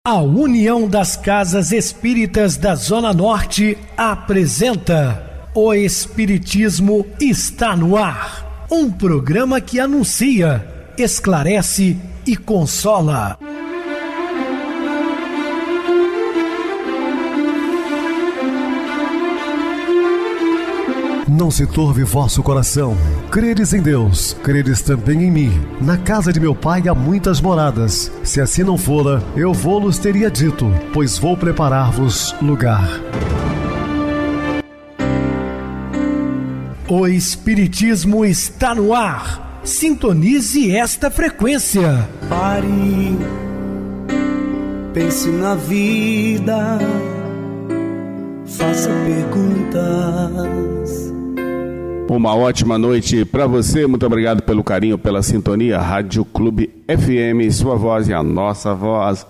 A União das Casas Espíritas da Zona Norte apresenta O Espiritismo está no ar, um programa que anuncia, esclarece e consola. Não se turve vosso coração. Credes em Deus, credes também em mim. Na casa de meu pai há muitas moradas. Se assim não fora, eu vou-los teria dito, pois vou preparar-vos lugar. O Espiritismo está no ar. Sintonize esta frequência. Pare, pense na vida, faça perguntas. Uma ótima noite para você, muito obrigado pelo carinho, pela sintonia. Rádio Clube FM, sua voz e a nossa voz.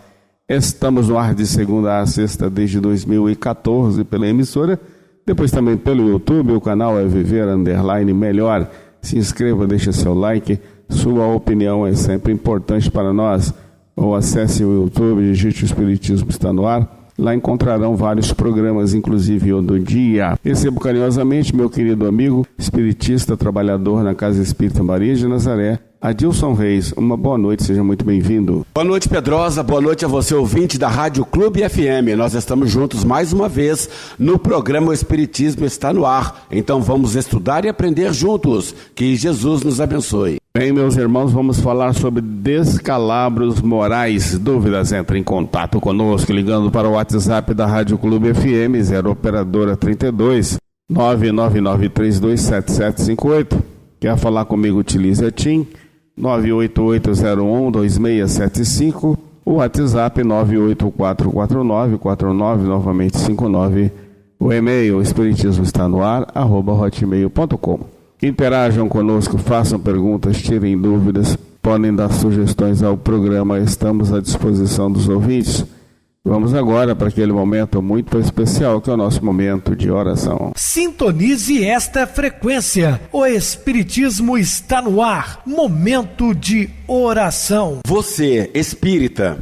Estamos no ar de segunda a sexta desde 2014 pela emissora, depois também pelo YouTube, o canal é Viver _ Melhor. Se inscreva, deixe seu like, sua opinião é sempre importante para nós. Ou acesse o YouTube, digite o Espiritismo está no ar. Lá encontrarão vários programas, inclusive o do dia. Recebo carinhosamente meu querido amigo, espiritista, trabalhador na Casa Espírita Maria de Nazaré, Adilson Reis. Uma boa noite, seja muito bem-vindo. Boa noite, Pedrosa, boa noite a você, ouvinte da Rádio Clube FM. Nós estamos juntos mais uma vez no programa O Espiritismo está no ar. Então vamos estudar e aprender juntos. Que Jesus nos abençoe. Bem, meus irmãos, vamos falar sobre descalabros morais. Dúvidas? Entre em contato conosco ligando para o WhatsApp da Rádio Clube FM, 0 operadora 32 999327758. Quer falar comigo? Utilize a TIM 988012675, o WhatsApp 9844949, novamente 59, o e-mail espiritismo está no ar, @hotmail.com. Interajam conosco, façam perguntas, tirem dúvidas, podem dar sugestões ao programa, estamos à disposição dos ouvintes. Vamos agora para aquele momento muito especial, que é o nosso momento de oração. Sintonize esta frequência. O Espiritismo está no ar. Momento de oração. Você, espírita,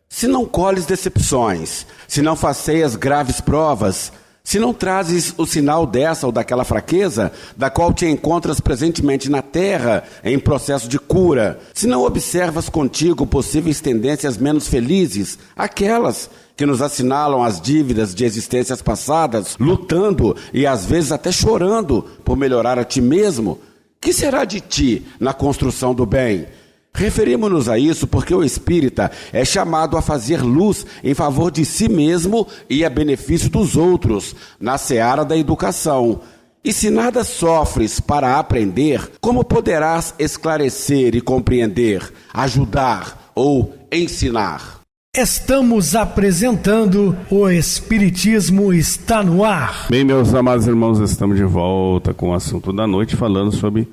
se não colhes decepções, se não faceias graves provas, se não trazes o sinal dessa ou daquela fraqueza, da qual te encontras presentemente na terra, em processo de cura, se não observas contigo possíveis tendências menos felizes, aquelas que nos assinalam as dívidas de existências passadas, lutando e às vezes até chorando por melhorar a ti mesmo, que será de ti na construção do bem? Referimos-nos a isso porque o espírita é chamado a fazer luz em favor de si mesmo e a benefício dos outros, na seara da educação. E se nada sofres para aprender, como poderás esclarecer e compreender, ajudar ou ensinar? Estamos apresentando O Espiritismo está no ar. Bem, meus amados irmãos, estamos de volta com o assunto da noite, falando sobre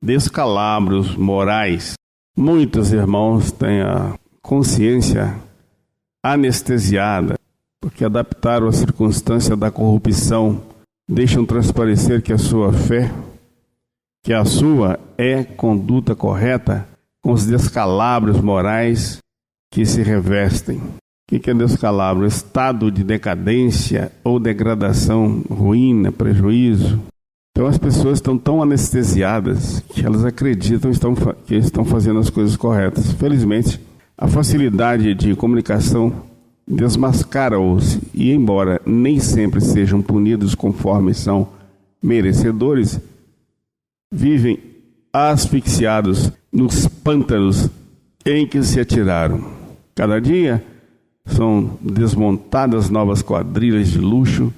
descalabros morais. Muitos irmãos têm a consciência anestesiada, porque adaptaram a circunstância da corrupção, deixam transparecer que a sua fé, que a sua é conduta correta com os descalabros morais que se revestem. O que é descalabro? Estado de decadência ou degradação, ruína, prejuízo. Então as pessoas estão tão anestesiadas que elas acreditam que estão fazendo as coisas corretas. Felizmente, a facilidade de comunicação desmascara-os e, embora nem sempre sejam punidos conforme são merecedores, vivem asfixiados nos pântanos em que se atiraram. Cada dia são desmontadas novas quadrilhas de luxo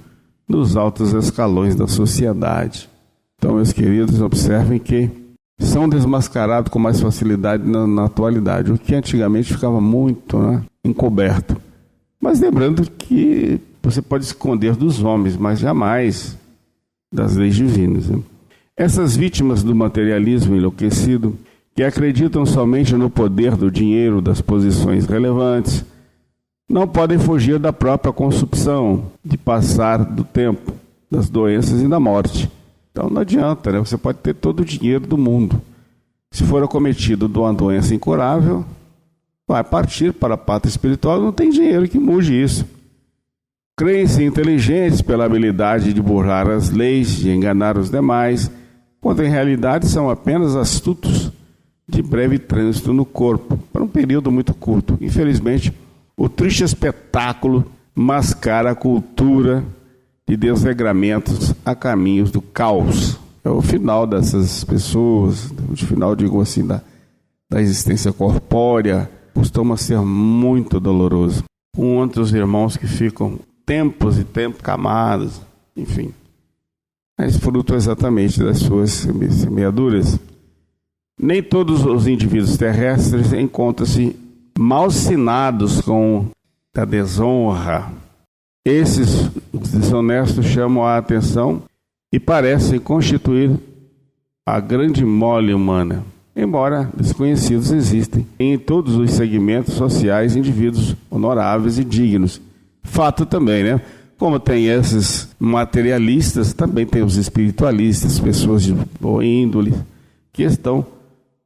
nos altos escalões da sociedade. Então, meus queridos, observem que são desmascarados com mais facilidade na atualidade, o que antigamente ficava muito encoberto. Mas lembrando que você pode esconder dos homens, mas jamais das leis divinas. Essas vítimas do materialismo enlouquecido, que acreditam somente no poder do dinheiro, das posições relevantes, não podem fugir da própria consumpção, de passar do tempo, das doenças e da morte. Então não adianta, você pode ter todo o dinheiro do mundo. Se for acometido de uma doença incurável, vai partir para a pátria espiritual, não tem dinheiro que mude isso. Creem-se inteligentes pela habilidade de burlar as leis, de enganar os demais, quando em realidade são apenas astutos de breve trânsito no corpo, para um período muito curto. Infelizmente, o triste espetáculo mascara a cultura de desregramentos a caminhos do caos. É o final dessas pessoas, o final, digo assim, da existência corpórea, costuma ser muito doloroso. Outros irmãos que ficam tempos e tempos camados, enfim. Mas fruto exatamente das suas semeaduras. Nem todos os indivíduos terrestres encontram-se malsinados com a desonra. Esses desonestos chamam a atenção e parecem constituir a grande mole humana. Embora desconhecidos existem em todos os segmentos sociais indivíduos honoráveis e dignos. Fato também, né? Como tem esses materialistas, também tem os espiritualistas, pessoas de boa índole, que estão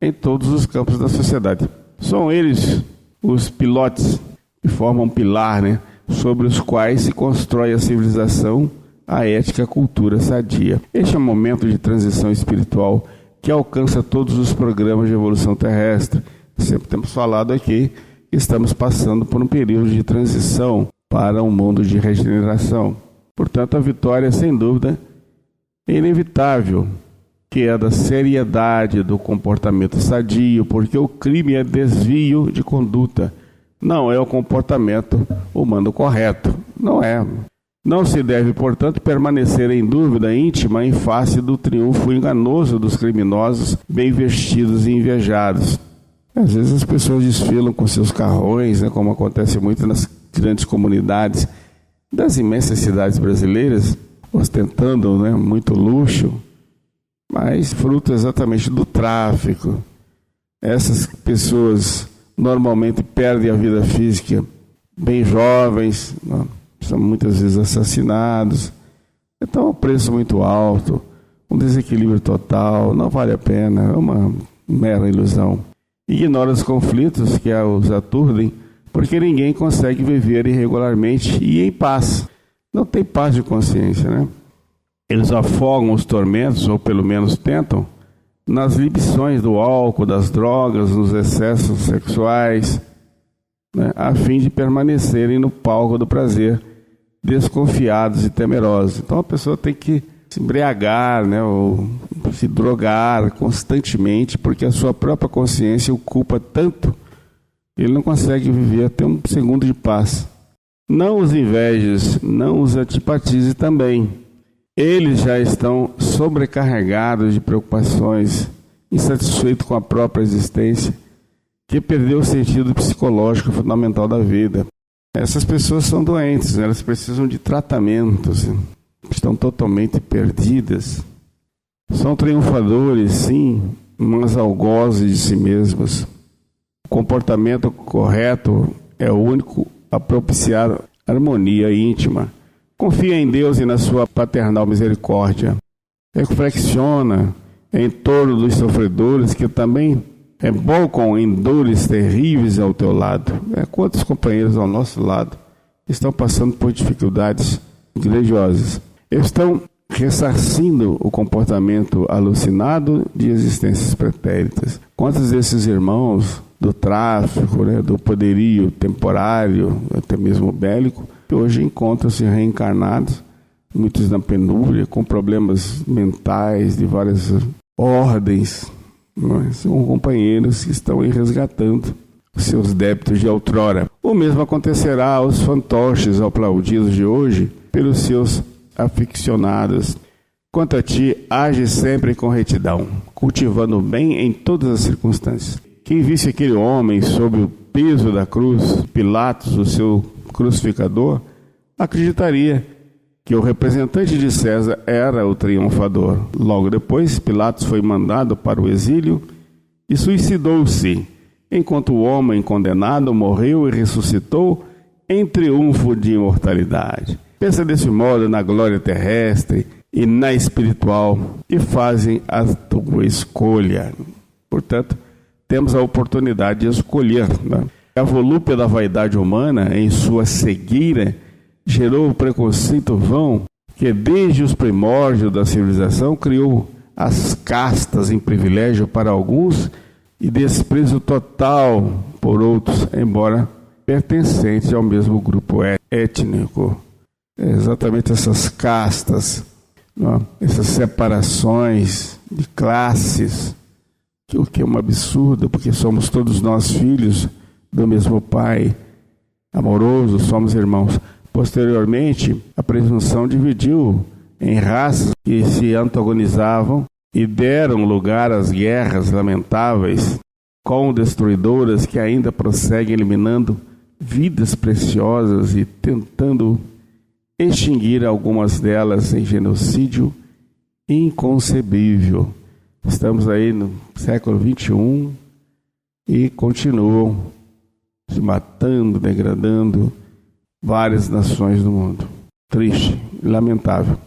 em todos os campos da sociedade. São eles os pilotes que formam um pilar, né? Sobre os quais se constrói a civilização, a ética, a cultura sadia. Este é um momento de transição espiritual que alcança todos os programas de evolução terrestre. Sempre temos falado aqui que estamos passando por um período de transição para um mundo de regeneração. Portanto, a vitória, sem dúvida, é inevitável, que é da seriedade do comportamento sadio, porque o crime é desvio de conduta, não é o comportamento humano correto. Não é. Não se deve, portanto, permanecer em dúvida íntima em face do triunfo enganoso dos criminosos bem vestidos e invejados. Às vezes as pessoas desfilam com seus carrões, né, como acontece muito nas grandes comunidades das imensas cidades brasileiras, ostentando, né, muito luxo, mas fruto exatamente do tráfico. Essas pessoas normalmente perdem a vida física bem jovens, né? São muitas vezes assassinados. Então é um preço muito alto, um desequilíbrio total, não vale a pena, é uma mera ilusão. Ignora os conflitos que os aturdem, porque ninguém consegue viver irregularmente e em paz. Não tem paz de consciência, né? Eles afogam os tormentos, ou pelo menos tentam, nas libações do álcool, das drogas, nos excessos sexuais, né, a fim de permanecerem no palco do prazer, desconfiados e temerosos. Então a pessoa tem que se embriagar, né, ou se drogar constantemente, porque a sua própria consciência o culpa tanto, ele não consegue viver até um segundo de paz. Não os invejes, não os antipatize também. Eles já estão sobrecarregados de preocupações, insatisfeitos com a própria existência, que perdeu o sentido psicológico fundamental da vida. Essas pessoas são doentes, né? Elas precisam de tratamentos, estão totalmente perdidas. São triunfadores, sim, mas algozes de si mesmos. O comportamento correto é o único a propiciar harmonia íntima. Confia em Deus e na sua paternal misericórdia. Reflexiona em torno dos sofredores que também rebocam em dores terríveis ao teu lado. Quantos companheiros ao nosso lado estão passando por dificuldades grandiosas? Estão ressarcindo o comportamento alucinado de existências pretéritas. Quantos desses irmãos do tráfico, né, do poderio temporário, até mesmo bélico, que hoje encontram-se reencarnados, muitos na penúria, com problemas mentais de várias ordens. São companheiros que estão aí resgatando os seus débitos de outrora. O mesmo acontecerá aos fantoches aplaudidos de hoje pelos seus aficionados. Quanto a ti, age sempre com retidão, cultivando o bem em todas as circunstâncias. Quem visse aquele homem sob o peso da cruz, Pilatos, o seu crucificador, acreditaria que o representante de César era o triunfador. Logo depois, Pilatos foi mandado para o exílio e suicidou-se, enquanto o homem condenado morreu e ressuscitou em triunfo de imortalidade. Pensa desse modo na glória terrestre e na espiritual e fazem a tua escolha. Portanto, temos a oportunidade de escolher, né? A volúpia da vaidade humana, em sua cegueira, gerou o preconceito vão que, desde os primórdios da civilização, criou as castas em privilégio para alguns e desprezo total por outros, embora pertencentes ao mesmo grupo étnico. É exatamente essas castas, não? Essas separações de classes, o que é um absurdo, porque somos todos nós filhos do mesmo Pai amoroso, somos irmãos. Posteriormente, a presunção dividiu em raças que se antagonizavam e deram lugar às guerras lamentáveis, destruidoras que ainda prosseguem eliminando vidas preciosas e tentando extinguir algumas delas em genocídio inconcebível. Estamos aí no século XXI e continuam se matando, degradando várias nações do mundo. Triste, lamentável.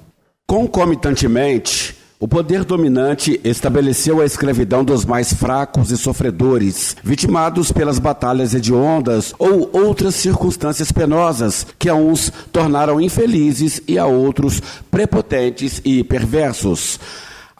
Concomitantemente, o poder dominante estabeleceu a escravidão dos mais fracos e sofredores, vitimados pelas batalhas hediondas ou outras circunstâncias penosas, que a uns tornaram infelizes e a outros prepotentes e perversos.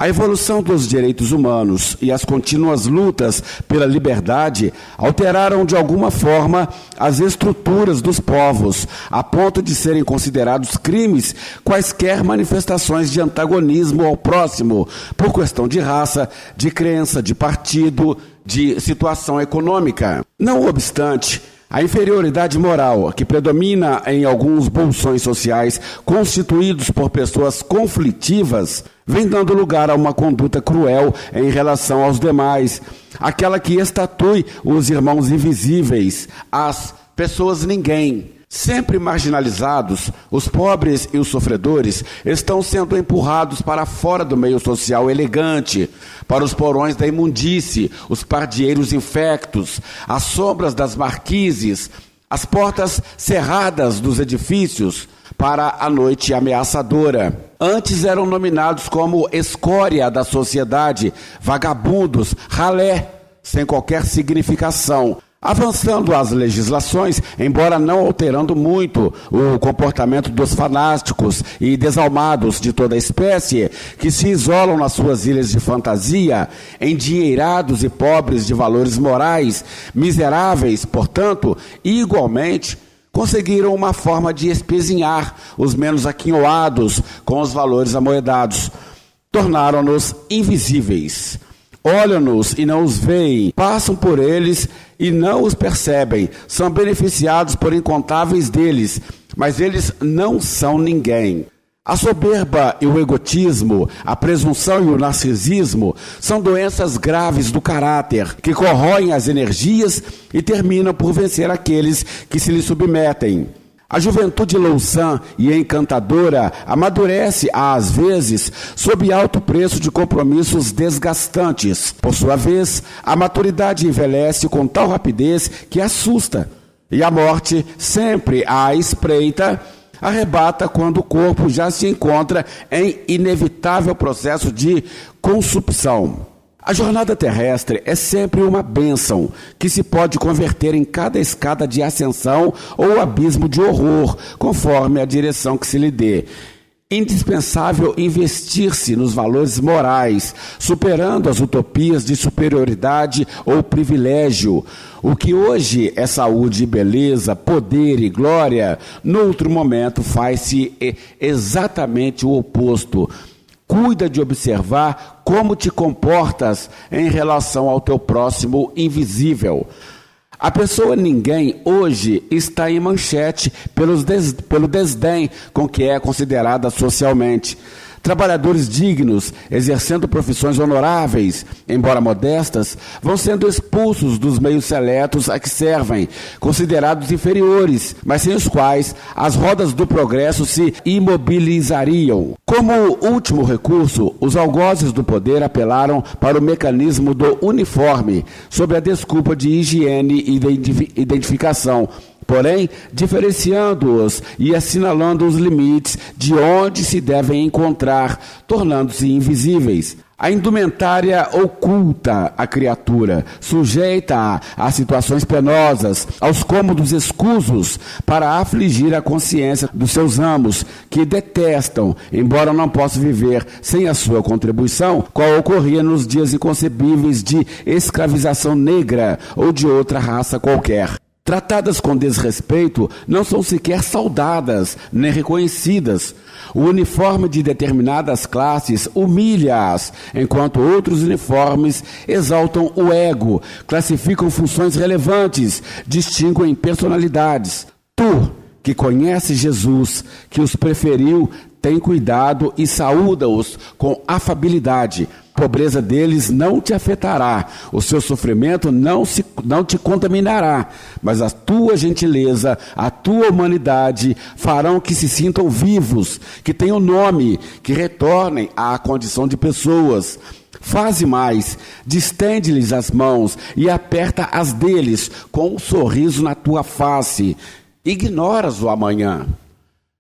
A evolução dos direitos humanos e as contínuas lutas pela liberdade alteraram de alguma forma as estruturas dos povos, a ponto de serem considerados crimes quaisquer manifestações de antagonismo ao próximo, por questão de raça, de crença, de partido, de situação econômica. Não obstante, a inferioridade moral que predomina em alguns bolsões sociais constituídos por pessoas conflitivas vem dando lugar a uma conduta cruel em relação aos demais, aquela que estatui os irmãos invisíveis, as pessoas ninguém. Sempre marginalizados, os pobres e os sofredores estão sendo empurrados para fora do meio social elegante, para os porões da imundície, os pardieiros infectos, as sombras das marquises, as portas cerradas dos edifícios, para a noite ameaçadora. Antes eram nominados como escória da sociedade, vagabundos, ralé, sem qualquer significação. Avançando as legislações, embora não alterando muito o comportamento dos fanáticos e desalmados de toda espécie, que se isolam nas suas ilhas de fantasia, endinheirados e pobres de valores morais, miseráveis, portanto, igualmente, conseguiram uma forma de espezinhar os menos aquinhoados com os valores amoedados. Tornaram-nos invisíveis. Olham-nos e não os veem, passam por eles e não os percebem, são beneficiados por incontáveis deles, mas eles não são ninguém. A soberba e o egotismo, a presunção e o narcisismo são doenças graves do caráter, que corroem as energias e terminam por vencer aqueles que se lhe submetem. A juventude louçã e encantadora amadurece, às vezes, sob alto preço de compromissos desgastantes. Por sua vez, a maturidade envelhece com tal rapidez que assusta. E a morte, sempre à espreita, arrebata quando o corpo já se encontra em inevitável processo de consumpção. A jornada terrestre é sempre uma bênção que se pode converter em cada escada de ascensão ou abismo de horror, conforme a direção que se lhe dê. Indispensável investir-se nos valores morais, superando as utopias de superioridade ou privilégio. O que hoje é saúde e beleza, poder e glória, noutro momento faz-se exatamente o oposto. Cuida de observar como te comportas em relação ao teu próximo invisível. A pessoa ninguém hoje está em manchete pelo desdém com que é considerada socialmente. Trabalhadores dignos, exercendo profissões honoráveis, embora modestas, vão sendo expulsos dos meios seletos a que servem, considerados inferiores, mas sem os quais as rodas do progresso se imobilizariam. Como último recurso, os algozes do poder apelaram para o mecanismo do uniforme, sob a desculpa de higiene e identificação, porém diferenciando-os e assinalando os limites de onde se devem encontrar, tornando-se invisíveis. A indumentária oculta a criatura, sujeita a situações penosas, aos cômodos escusos, para afligir a consciência dos seus amos, que detestam, embora não possam viver sem a sua contribuição, qual ocorria nos dias inconcebíveis de escravização negra ou de outra raça qualquer. Tratadas com desrespeito, não são sequer saudadas, nem reconhecidas. O uniforme de determinadas classes humilha-as, enquanto outros uniformes exaltam o ego, classificam funções relevantes, distinguem personalidades. Tu, que conheces Jesus, que os preferiu, tem cuidado e saúda-os com afabilidade. A pobreza deles não te afetará, o seu sofrimento não te contaminará, mas a tua gentileza, a tua humanidade farão que se sintam vivos, que tenham nome, que retornem à condição de pessoas. Faze mais, distende-lhes as mãos e aperta as deles com um sorriso na tua face. Ignoras o amanhã.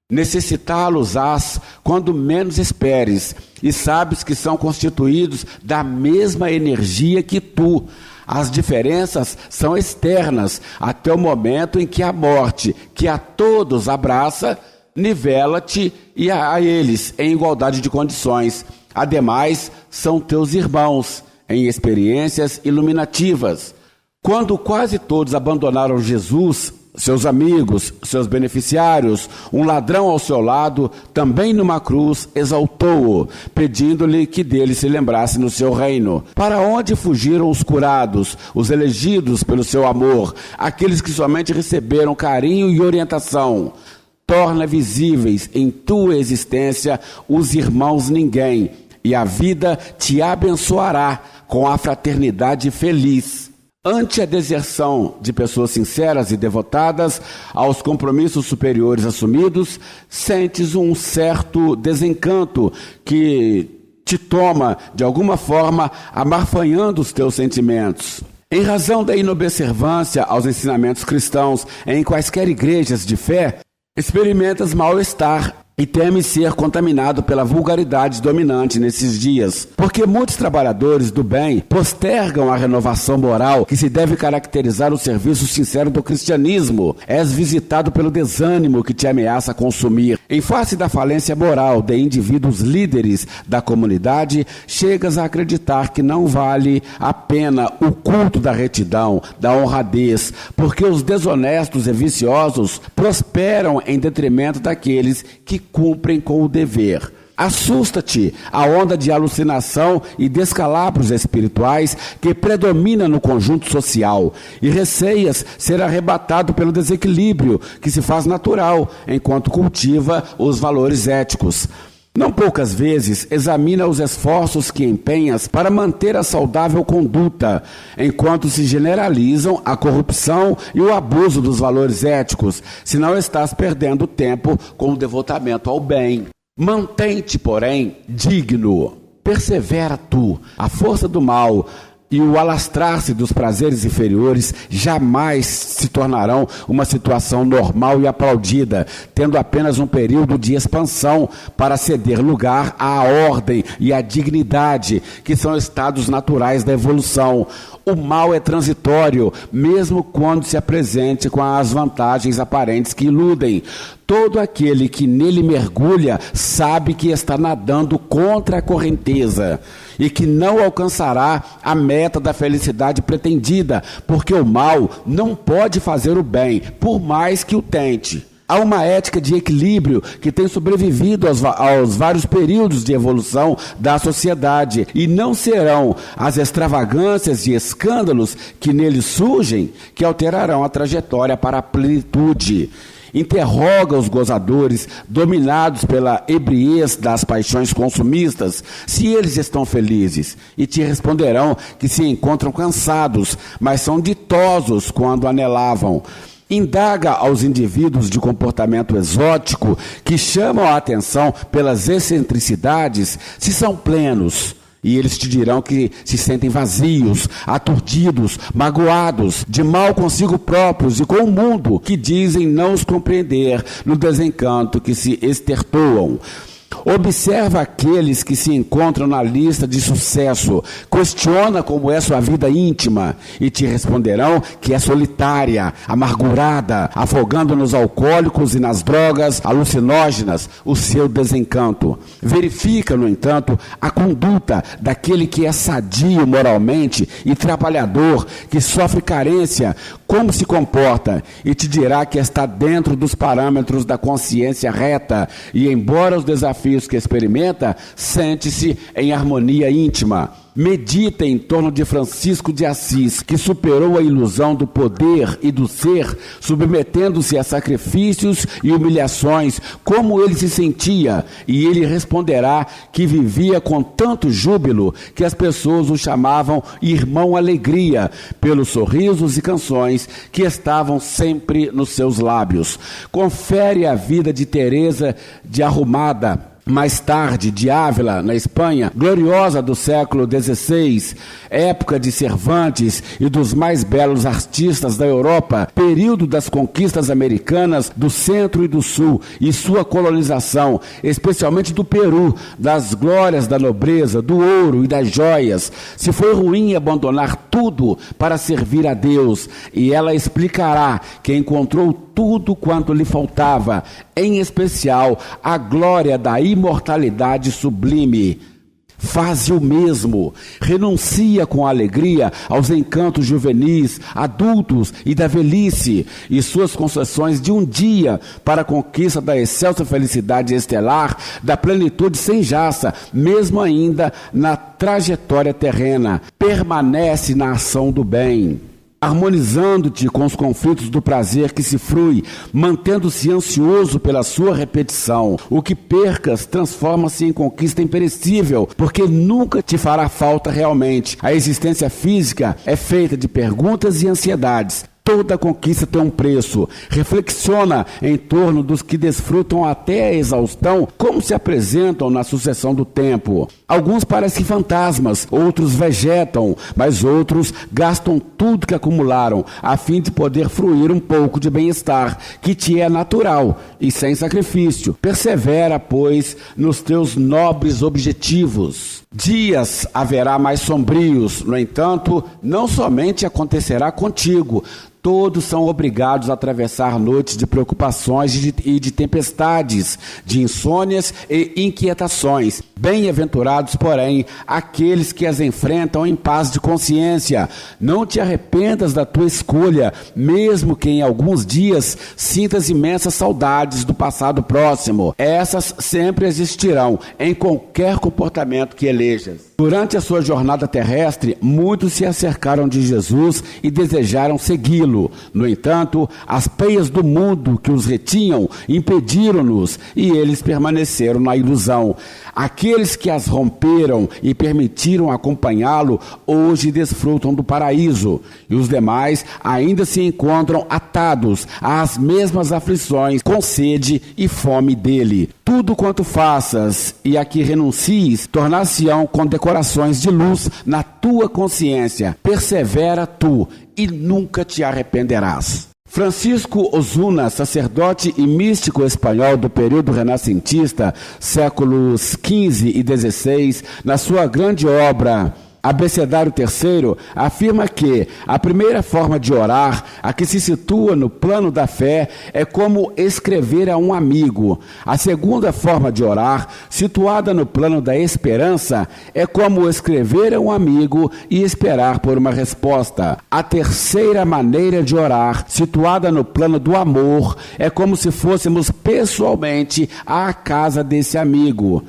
Necessitá-los-ás quando menos esperes, e sabes que são constituídos da mesma energia que tu. As diferenças são externas, até o momento em que a morte, que a todos abraça, nivela-te e a eles em igualdade de condições. Ademais, são teus irmãos em experiências iluminativas. Quando quase todos abandonaram Jesus, seus amigos, seus beneficiários, um ladrão ao seu lado, também numa cruz, exaltou-o, pedindo-lhe que dele se lembrasse no seu reino. Para onde fugiram os curados, os elegidos pelo seu amor, aqueles que somente receberam carinho e orientação? Torna visíveis em tua existência os irmãos ninguém, e a vida te abençoará com a fraternidade feliz. Ante a deserção de pessoas sinceras e devotadas aos compromissos superiores assumidos, sentes um certo desencanto que te toma, de alguma forma, amarfanhando os teus sentimentos. Em razão da inobservância aos ensinamentos cristãos em quaisquer igrejas de fé, experimentas mal-estar e teme ser contaminado pela vulgaridade dominante nesses dias. Porque muitos trabalhadores do bem postergam a renovação moral que se deve caracterizar o serviço sincero do cristianismo. És visitado pelo desânimo que te ameaça consumir. Em face da falência moral de indivíduos líderes da comunidade, chegas a acreditar que não vale a pena o culto da retidão, da honradez, porque os desonestos e viciosos prosperam em detrimento daqueles que cumprem com o dever. Assusta-te a onda de alucinação e descalabros espirituais que predomina no conjunto social e receias ser arrebatado pelo desequilíbrio que se faz natural enquanto cultiva os valores éticos. Não poucas vezes examina os esforços que empenhas para manter a saudável conduta, enquanto se generalizam a corrupção e o abuso dos valores éticos, senão estás perdendo tempo com o devotamento ao bem. Mantém-te, porém, digno. Persevera tu. A força do mal e o alastrar-se dos prazeres inferiores jamais se tornarão uma situação normal e aplaudida, tendo apenas um período de expansão para ceder lugar à ordem e à dignidade, que são estados naturais da evolução. O mal é transitório, mesmo quando se apresente com as vantagens aparentes que iludem. Todo aquele que nele mergulha sabe que está nadando contra a correnteza e que não alcançará a meta da felicidade pretendida, porque o mal não pode fazer o bem, por mais que o tente. Há uma ética de equilíbrio que tem sobrevivido aos vários períodos de evolução da sociedade, e não serão as extravagâncias e escândalos que nele surgem que alterarão a trajetória para a plenitude. Interroga os gozadores, dominados pela ebriez das paixões consumistas, se eles estão felizes, e te responderão que se encontram cansados, mas são ditosos quando anelavam. Indaga aos indivíduos de comportamento exótico que chamam a atenção pelas excentricidades se são plenos, E eles te dirão que se sentem vazios, aturdidos, magoados, de mal consigo próprios e com o mundo, que dizem não os compreender no desencanto que se estertoam. Observa aqueles que se encontram na lista de sucesso, questiona como é sua vida íntima e te responderão que é solitária, amargurada, afogando nos alcoólicos e nas drogas alucinógenas o seu desencanto. Verifica, no entanto, a conduta daquele que é sadio moralmente e trabalhador, que sofre carência, como se comporta, e te dirá que está dentro dos parâmetros da consciência reta e, embora os desafios que experimenta, sente-se em harmonia íntima. Medita em torno de Francisco de Assis, que superou a ilusão do poder e do ser, submetendo-se a sacrifícios e humilhações, como ele se sentia, e ele responderá que vivia com tanto júbilo que as pessoas o chamavam Irmão Alegria, pelos sorrisos e canções que estavam sempre nos seus lábios. Confere a vida de Teresa de Arrumada, mais tarde de Ávila, na Espanha, gloriosa do século XVI, época de Cervantes e dos mais belos artistas da Europa, período das conquistas americanas do centro e do sul e sua colonização, especialmente do Peru, das glórias da nobreza, do ouro e das joias. Se foi ruim abandonar tudo para servir a Deus, e ela explicará que encontrou tudo quanto lhe faltava, em especial a glória da imortalidade sublime. Faze o mesmo, renuncia com alegria aos encantos juvenis, adultos e da velhice, e suas concessões de um dia para a conquista da excelsa felicidade estelar, da plenitude sem jaça, mesmo ainda na trajetória terrena. Permanece na ação do bem, harmonizando-te com os conflitos do prazer que se frui, mantendo-se ansioso pela sua repetição. O que percas transforma-se em conquista imperecível, porque nunca te fará falta realmente. A existência física é feita de perguntas e ansiedades. Toda conquista tem um preço. Reflexiona em torno dos que desfrutam até a exaustão, como se apresentam na sucessão do tempo. Alguns parecem fantasmas, outros vegetam, mas outros gastam tudo que acumularam, a fim de poder fruir um pouco de bem-estar, que te é natural e sem sacrifício. Persevera, pois, nos teus nobres objetivos. Dias haverá mais sombrios, no entanto, não somente acontecerá contigo. Todos são obrigados a atravessar noites de preocupações e de tempestades, de insônias e inquietações. Bem-aventurados, porém, aqueles que as enfrentam em paz de consciência. Não te arrependas da tua escolha, mesmo que em alguns dias sintas imensas saudades do passado próximo. Essas sempre existirão em qualquer comportamento que elejas. Durante a sua jornada terrestre, muitos se acercaram de Jesus e desejaram segui-lo. No entanto, as peias do mundo que os retinham impediram-nos e eles permaneceram na ilusão. Aqueles que as romperam e permitiram acompanhá-lo, hoje desfrutam do paraíso, e os demais ainda se encontram atados às mesmas aflições, com sede e fome dele. Tudo quanto faças e a que renuncies, tornar-se-ão condecorações de luz na tua consciência. Persevera tu e nunca te arrependerás. Francisco Osuna, sacerdote e místico espanhol do período renascentista, séculos XV e XVI, na sua grande obra Abecedário III, afirma que a primeira forma de orar, a que se situa no plano da fé, é como escrever a um amigo. A segunda forma de orar, situada no plano da esperança, é como escrever a um amigo e esperar por uma resposta. A terceira maneira de orar, situada no plano do amor, é como se fôssemos pessoalmente à casa desse amigo.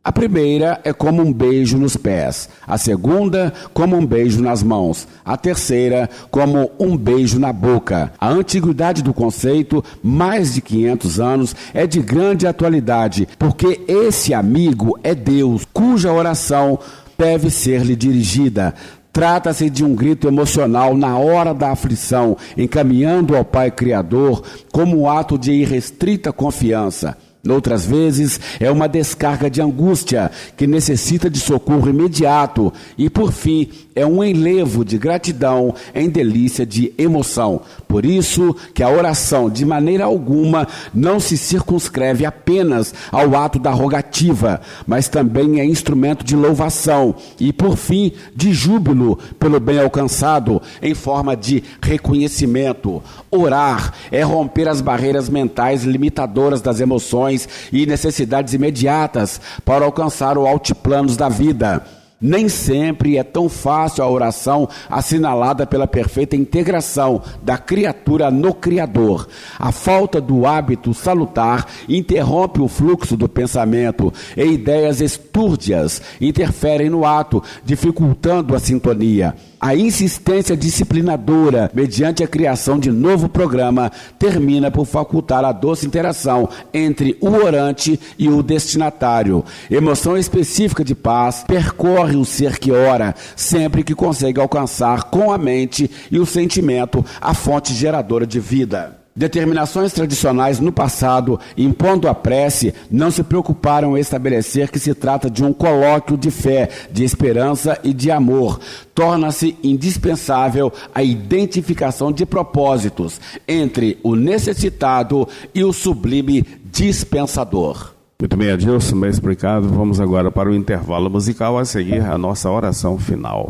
A primeira é como um beijo nos pés, a segunda como um beijo nas mãos, a terceira como um beijo na boca. A antiguidade do conceito, mais de 500 anos, é de grande atualidade, porque esse amigo é Deus, cuja oração deve ser-lhe dirigida. Trata-se de um grito emocional na hora da aflição, encaminhando ao Pai Criador como um ato de irrestrita confiança. Outras vezes, é uma descarga de angústia que necessita de socorro imediato e, por fim, é um enlevo de gratidão em delícia de emoção. Por isso que a oração, de maneira alguma, não se circunscreve apenas ao ato da rogativa, mas também é instrumento de louvação e, por fim, de júbilo pelo bem alcançado, em forma de reconhecimento. Orar é romper as barreiras mentais limitadoras das emoções e necessidades imediatas para alcançar o altiplanos da vida. Nem sempre é tão fácil a oração assinalada pela perfeita integração da criatura no Criador. A falta do hábito salutar interrompe o fluxo do pensamento e ideias estúrdias interferem no ato, dificultando a sintonia. A insistência disciplinadora, mediante a criação de novo programa, termina por facultar a doce interação entre o orante e o destinatário. Emoção específica de paz percorre o ser que ora, sempre que consegue alcançar com a mente e o sentimento a fonte geradora de vida. Determinações tradicionais no passado, impondo a prece, não se preocuparam em estabelecer que se trata de um colóquio de fé, de esperança e de amor. Torna-se indispensável a identificação de propósitos entre o necessitado e o sublime dispensador. Muito bem, Adilson, bem explicado. Vamos agora para o intervalo musical, a seguir a nossa oração final.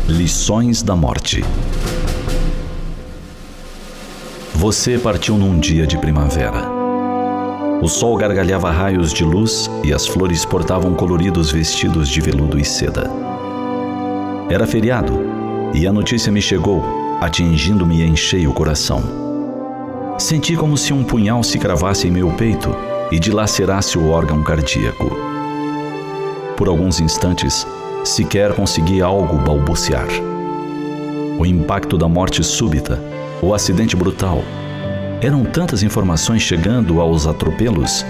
Lições da morte. Você partiu num dia de primavera. O sol gargalhava raios de luz e as flores portavam coloridos vestidos de veludo e seda. Era feriado e a notícia me chegou, atingindo-me em cheio o coração. Senti como se um punhal se cravasse em meu peito e dilacerasse o órgão cardíaco. Por alguns instantes, sequer consegui algo balbuciar. O impacto da morte súbita, o acidente brutal, eram tantas informações chegando aos atropelos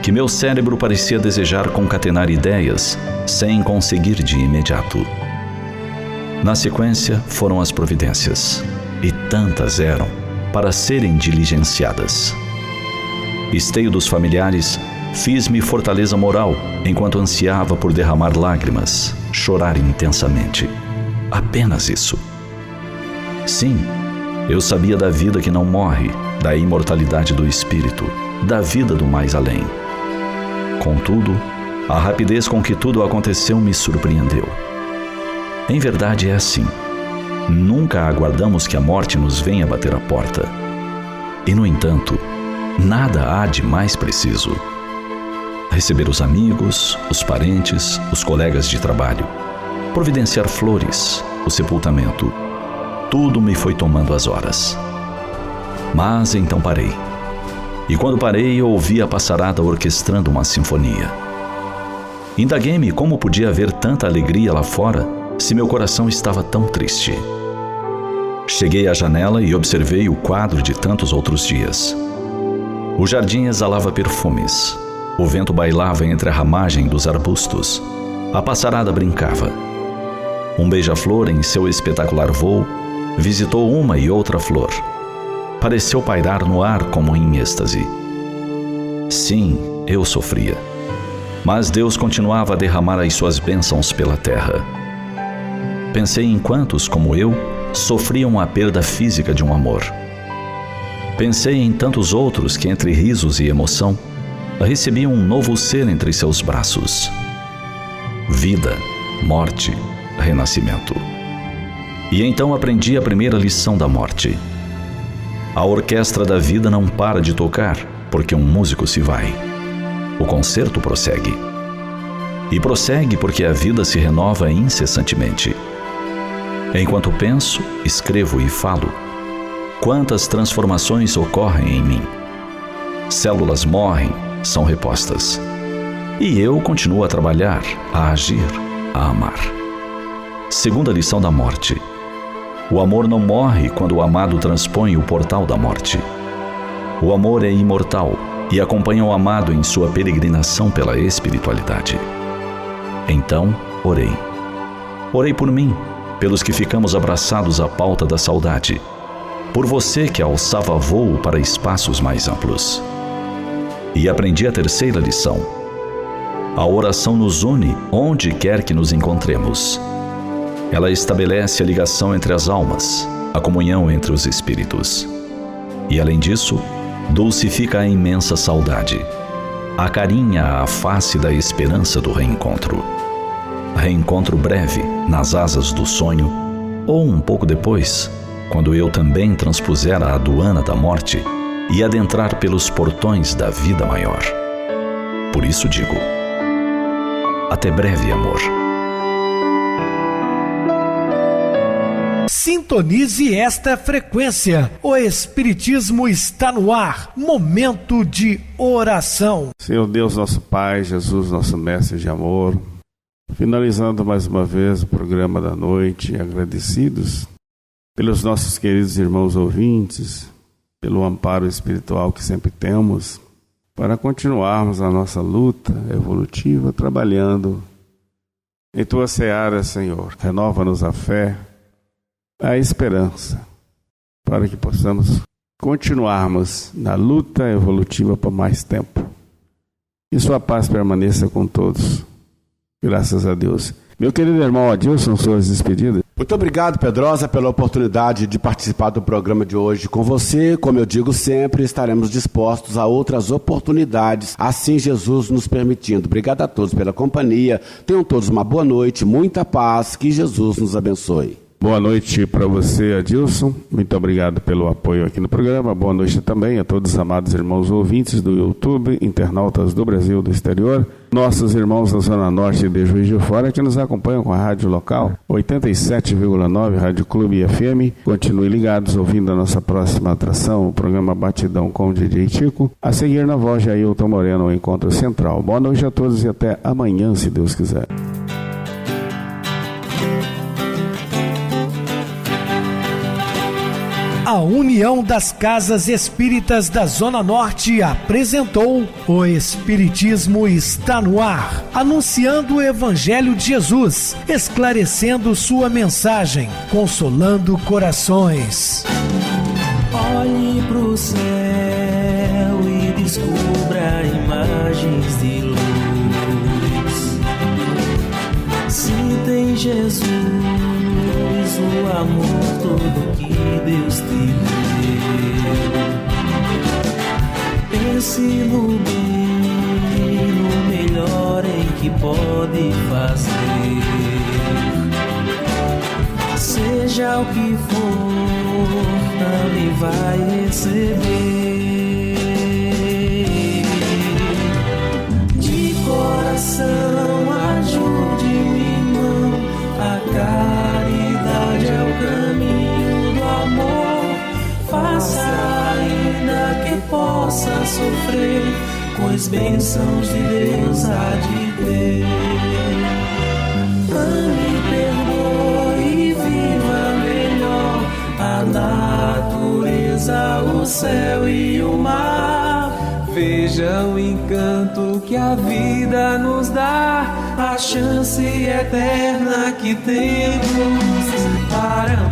que meu cérebro parecia desejar concatenar ideias sem conseguir de imediato. Na sequência foram as providências, e tantas eram para serem diligenciadas. Esteio dos familiares, fiz-me fortaleza moral enquanto ansiava por derramar lágrimas, chorar intensamente. Apenas isso. Sim, eu sabia da vida que não morre, da imortalidade do espírito, da vida do mais além. Contudo, a rapidez com que tudo aconteceu me surpreendeu. Em verdade é assim. Nunca aguardamos que a morte nos venha bater a porta. E, no entanto, nada há de mais preciso. Receber os amigos, os parentes, os colegas de trabalho, providenciar flores, o sepultamento. Tudo me foi tomando as horas. Mas então parei. E quando parei, ouvi a passarada orquestrando uma sinfonia. Indaguei-me como podia haver tanta alegria lá fora se meu coração estava tão triste. Cheguei à janela e observei o quadro de tantos outros dias. O jardim exalava perfumes. O vento bailava entre a ramagem dos arbustos. A passarada brincava. Um beija-flor, em seu espetacular voo, visitou uma e outra flor. Pareceu pairar no ar como em êxtase. Sim, eu sofria. Mas Deus continuava a derramar as suas bênçãos pela terra. Pensei em quantos, como eu, sofriam a perda física de um amor. Pensei em tantos outros que, entre risos e emoção, recebiam um novo ser entre seus braços. Vida, morte, renascimento. E então aprendi a primeira lição da morte. A orquestra da vida não para de tocar porque um músico se vai. O concerto prossegue. E prossegue porque a vida se renova incessantemente. Enquanto penso, escrevo e falo, quantas transformações ocorrem em mim. Células morrem, são repostas. E eu continuo a trabalhar, a agir, a amar. Segunda lição da morte. O amor não morre quando o amado transpõe o portal da morte. O amor é imortal e acompanha o amado em sua peregrinação pela espiritualidade. Então, orei. Orei por mim, pelos que ficamos abraçados à pauta da saudade. por você que alçava voo para espaços mais amplos. E aprendi a terceira lição. A oração nos une onde quer que nos encontremos. Ela estabelece a ligação entre as almas, a comunhão entre os espíritos. E além disso, dulcifica a imensa saudade. Acarinha a face da esperança do reencontro. Reencontro breve, nas asas do sonho, ou um pouco depois, quando eu também transpuser a aduana da morte e adentrar pelos portões da vida maior. Por isso digo, até breve, amor. Sintonize esta frequência. O Espiritismo está no ar. Momento de oração. Senhor Deus, nosso Pai, Jesus, nosso Mestre de amor, finalizando mais uma vez o programa da noite, agradecidos pelos nossos queridos irmãos ouvintes, pelo amparo espiritual que sempre temos, para continuarmos a nossa luta evolutiva, trabalhando em Tua seara, Senhor. Renova-nos a fé, a esperança, para que possamos continuarmos na luta evolutiva por mais tempo. E Sua paz permaneça com todos. Graças a Deus. Meu querido irmão Adilson, suas despedidas. Muito obrigado, Pedrosa, pela oportunidade de participar do programa de hoje com você. Como eu digo sempre, estaremos dispostos a outras oportunidades, assim Jesus nos permitindo. Obrigado a todos pela companhia. Tenham todos uma boa noite, muita paz, que Jesus nos abençoe. Boa noite para você, Adilson. Muito obrigado pelo apoio aqui no programa. Boa noite também a todos os amados irmãos ouvintes do YouTube, internautas do Brasil e do exterior, nossos irmãos da Zona Norte de Juiz de Fora que nos acompanham com a rádio local 87,9 Rádio Clube FM. Continue ligados ouvindo a nossa próxima atração, o programa Batidão com o DJ Tico. A seguir na voz de Ailton Moreno, o Encontro Central. Boa noite a todos e até amanhã, se Deus quiser. A União das Casas Espíritas da Zona Norte apresentou O Espiritismo está no ar, anunciando o Evangelho de Jesus, esclarecendo sua mensagem, consolando corações. Olhe pro céu e descubra imagens de luz. Se tem Jesus, o amor todo que Deus te deu. Pense no bem, no melhor em que pode fazer. Seja o que for, também vai receber. De coração, ajude-me, irmão, a caridade é o caminho do amor. Faça ainda que possa sofrer, pois bênçãos de Deus há de ter. Ame, perdoe e viva melhor a natureza, o céu e o mar. Veja o encanto que a vida nos dá, a chance eterna que temos para